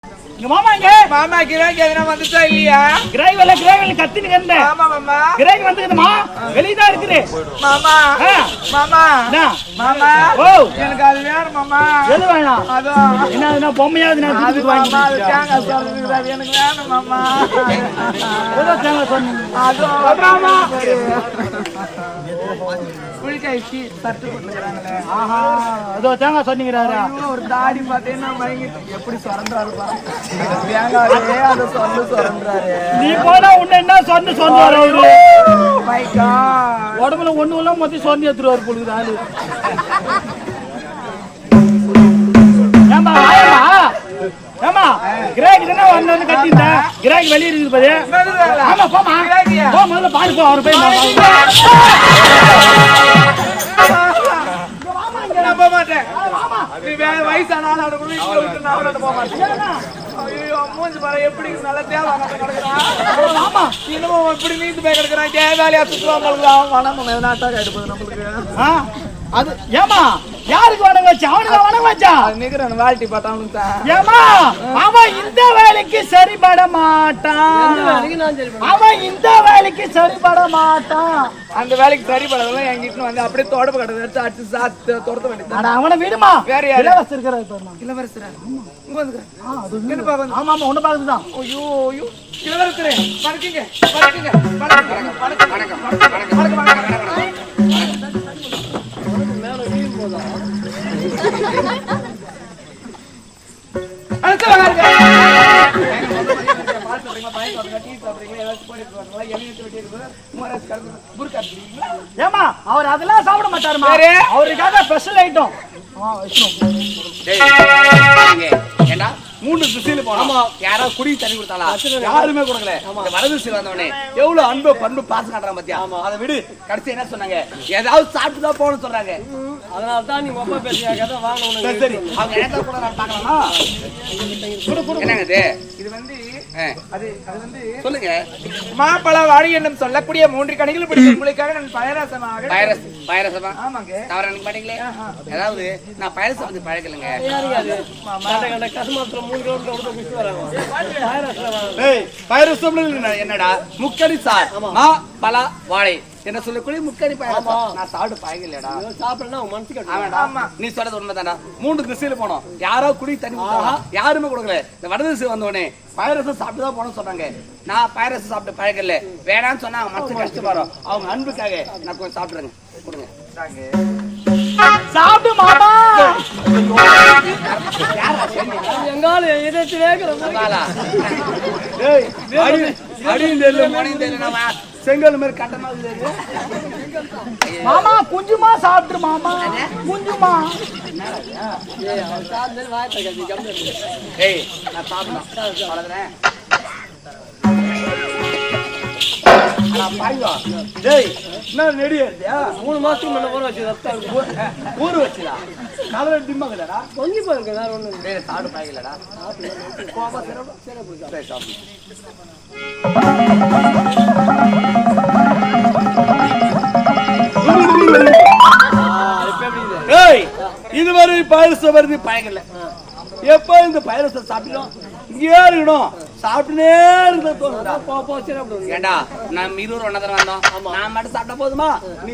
மாமா கிராக்கி எதனா வந்துச்சா இல்லையா? கிராக்கி கத்தின்னு இருந்தேன். ஆமா மாமா. கிராக்கி வந்துக்குதுமா. வெளிய தான் இருக்குது. மாமா. மாமா. மாமா. ஓ, எனக்கு அது வேணும் மாமா. எது வேணும்? அதான். என்ன பொம்மையாவது நான் அது மாமா அது தேங்காய் சொல்லுங்க எனக்கு வேணும் மாமா. ஏதோ தேங்காய் சொன்னீங்க. அதான். புளிக்காய்ச்சி தட்டு போட்டுக்கிறாங்களே. ஆஹா, ஏதோ தேங்காய் சொன்னீங்கறாரா? ஒரு தாடி பார்த்தேன்னா மயங்கி எப்படி சொரன்றாரு பாருங்க. தேங்காயே அத சொரன்றாரு. நீ போனா உன்ன என்ன சொன்னாரு அவரு? My God. உடம்புல ஒண்ணு இல்ல மொத்த சொன்னி எடுத்துறாரு போலுது ஆளு. ஏமா ஆயமா? ஏமா கிராக்கி தான வந்து கட்டிட்ட. கிராக்கி வெளிய இருக்குது பாரு. ஆமா போமா. போ முதல்ல பாரு போ அவர் போய் நான் போக மாட்டேன். நீ வயசான ஆளோட கூட வீட்டுல விட்டு நான் போக மாட்டேன். ஐயோ மூஞ்சி பாரு எப்படி நல்லா தேவாங்க கிடக்குறான். ஆமா இன்னும் இப்படி நீந்து போய் கிடக்குறான். தேவாலியா சுற்றுவாங்க வணக்கம் நாட்டாக எடுப்பது நம்மளுக்கு. அது ஏமா யாருக்கு வணங்க வச்சா? அவனுக்கு வணங்க வச்சா? நிக்கிறேன் வாழ்த்தி பார்த்தா அவனுக்கு தான். ஏமா அவன் இந்த வேலைக்கு சரிபட மாட்டான். அவன் இந்த வேலைக்கு சரிபட மாட்டான். அந்த வேலைக்கு சரிபடலாம் என்கிட்ட வந்து அப்படியே தொடப்பு கடை வச்சு அடிச்சு சாத்து துரத்த வேண்டியது. அவனை விடுமா. வேற யாரு? இளவரசர் இருக்கிறார். இளவரசரா? இங்க வந்துக்கிறேன். ஆமா ஆமா உன்ன பாக்குதுதான். ஐயோ ஐயோ இளவரசரே வணக்கங்க வணக்கங்க வணக்கம் வணக்கம் வணக்கம் வணக்கம் வணக்கம். ஏமா அவர் அதெல்லாம் சாப்பிட மாட்டாருமா. அவருக்காக ஸ்பெஷல் ஐட்டம். ஏண்டா 3 திசையில போனோம். யாராவது குடி தண்ணி கொடுத்தாளா? யாருமே கொடுக்கல. வரது திசையில வந்தவனே எவ்வளவு அன்பு பண்பு பாசம் காட்டுறான் பாத்தியா? அதை விடு. கடைசி என்ன சொன்னாங்க? ஏதாவது சாப்பிட்டு தான் போகணும்னு சொல்றாங்க. அதனால தான் நீ மொபைல் பேசியாக்க வாங்க. சரி அவங்க என்ன கூட நான் பார்க்கலாமா? என்னங்க இது? இது வந்து அது வந்து சொல்லுங்க. மாப்பழ வாழை என்னும் சொல்லக்கூடிய 3 கனிகள் பிடிக்கும் உங்களுக்காக நான் பயரசமாக பயரசமா? ஆமாங்க. தவற நினைக்க மாட்டீங்களே? அதாவது நான் பயரசம் வந்து பழக்கலைங்க. கசுமாத்திரம் 3 கிலோமீட்டர் மிஸ் வராங்க. பயரசம் என்னடா? முக்கடி சார் மா பல வாழை என்ன சொல்லக்கூடிய முக்கடி பயரசம். நான் சாப்பிட்டு பழகலையடா. சாப்பிடலாம் மனசு கட்டு. ஆமா நீ சொல்றது உண்மைதான்டா. 3 திசையில போனோம். யாரோ குடி தண்ணி கொடுத்தாங்க. யாருமே கொடுக்கல. இந்த வடது திசை வந்தோடனே பயரசம் சாப்பிட்டு தான் போனோம்னு சொன்னாங்க. நான் பயரசம் சாப்பிட்டு பழகல. வேணான்னு சொன்னா அவங்க மனசு கஷ்டப்படும். அவங்க அன்புக்காக நான் கொஞ்சம் சாப்பிடுறேங்க. கொடுங்க. சாப்பிடு மாமா. எங்கால எதிர்த்து செங்கல் மாதிரி கட்டமா மாமா குஞ்சுமா சாப்பிட்டு மாமா குஞ்சுமா. ஏய் நான் சாப்பிடுறேன். என்ன நெடியா 3 மாசத்துக்கு முன்ன ஊற வச்சு ஊரு வச்சுடா. காலையில டிம்மா இல்லடா. பொங்கி போயிருக்கு. வேற ஒண்ணு சாப்பிட்டு பாய்க்கலடா. இதுவரை பாயசம் வருது பயங்கல. எப்ப இந்த பாயசம் சாப்பிட்டோம் இங்கே இருக்கணும். சாப்பிட்டுனே ஏண்டா நம்ம 20 ஒன்னதான் வந்தோம். நான் மட்டும் சாப்பிட்டா போதுமா? நீ